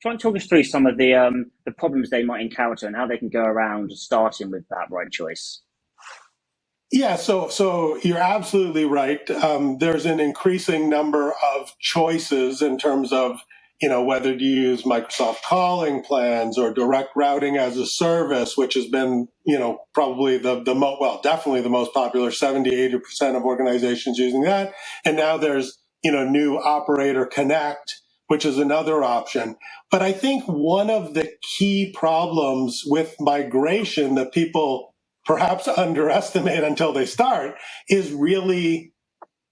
try and talk us through some of the problems they might encounter and how they can go around starting with that right choice. Yeah, so you're absolutely right. There's an increasing number of choices in terms of, whether to use Microsoft calling plans or direct routing as a service, which has been, probably definitely the most popular, 70-80% of organizations using that. And now there's, new Operator Connect, which is another option. But I think one of the key problems with migration that people perhaps underestimate until they start is really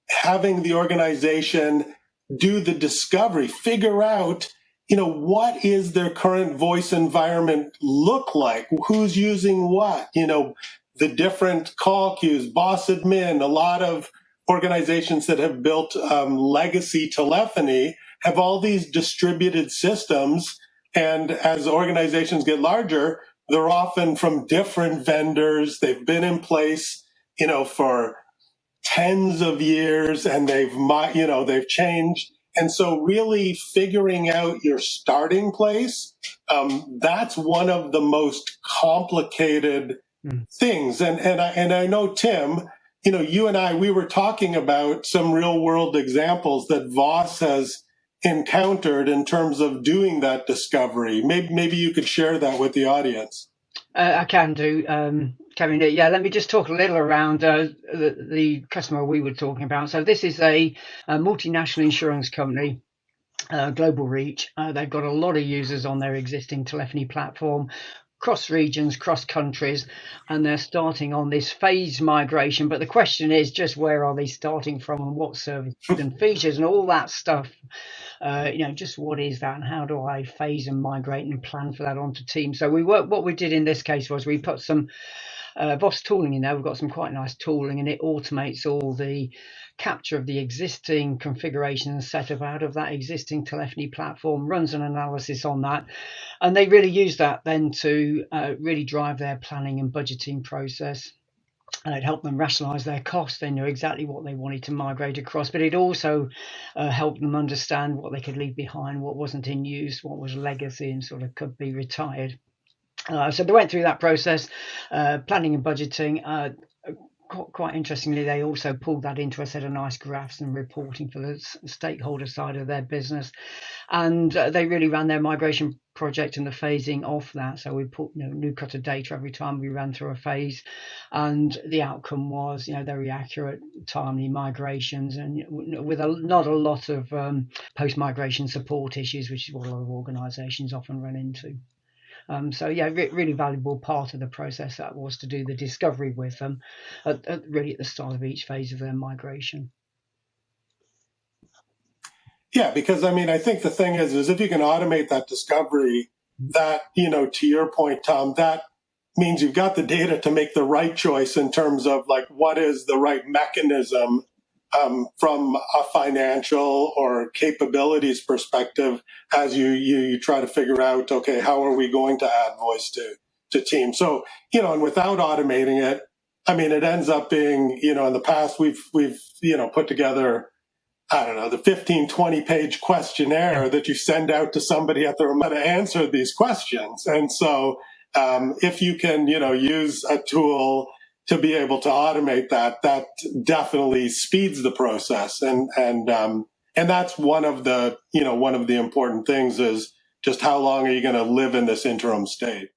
having the organization do the discovery, figure out, what is their current voice environment look like? Who's using what? The different call queues, boss admin, a lot of organizations that have built legacy telephony have all these distributed systems. And as organizations get larger, they're often from different vendors. They've been in place, for tens of years, and they've changed. And so really figuring out your starting place, that's one of the most complicated things. And I know, Tim, you and I, we were talking about some real world examples that Voss has encountered in terms of doing that discovery. Maybe you could share that with the audience. I can do, Kevin. Yeah, let me just talk a little around the customer we were talking about. So this is a multinational insurance company, global reach. They've got a lot of users on their existing telephony platform, cross regions, cross countries, and they're starting on this phased migration. But the question is just where are they starting from and what services and features and all that stuff. Just what is that and how do I phase and migrate and plan for that onto Teams? So what we did in this case was we put some Voss tooling in there. We've got some quite nice tooling and it automates all the capture of the existing configuration and setup out of that existing telephony platform, runs an analysis on that. And they really use that then to really drive their planning and budgeting process. And it helped them rationalize their costs. They knew exactly what they wanted to migrate across, but it also helped them understand what they could leave behind, what wasn't in use, what was legacy and sort of could be retired. So they went through that process, planning and budgeting. Quite interestingly, they also pulled that into a set of nice graphs and reporting for the stakeholder side of their business. And they really ran their migration project and the phasing of that. So we put new cut of data every time we ran through a phase. And the outcome was, very accurate, timely migrations and with not a lot of post-migration support issues, which is what a lot of organizations often run into. Really valuable part of the process that was to do the discovery with them really at the start of each phase of their migration. Yeah, because I think the thing is if you can automate that discovery, that, to your point, Tom, that means you've got the data to make the right choice in terms of like what is the right mechanism from a financial or capabilities perspective as you try to figure out, okay, how are we going to add voice to Teams? So, and without automating it, it ends up being, in the past we've put together, I don't know, the 15, 20 page questionnaire that you send out to somebody at the remote to answer these questions. And so if you can, use a tool to be able to automate that definitely speeds the process. And that's one of the important things is just how long are you going to live in this interim state?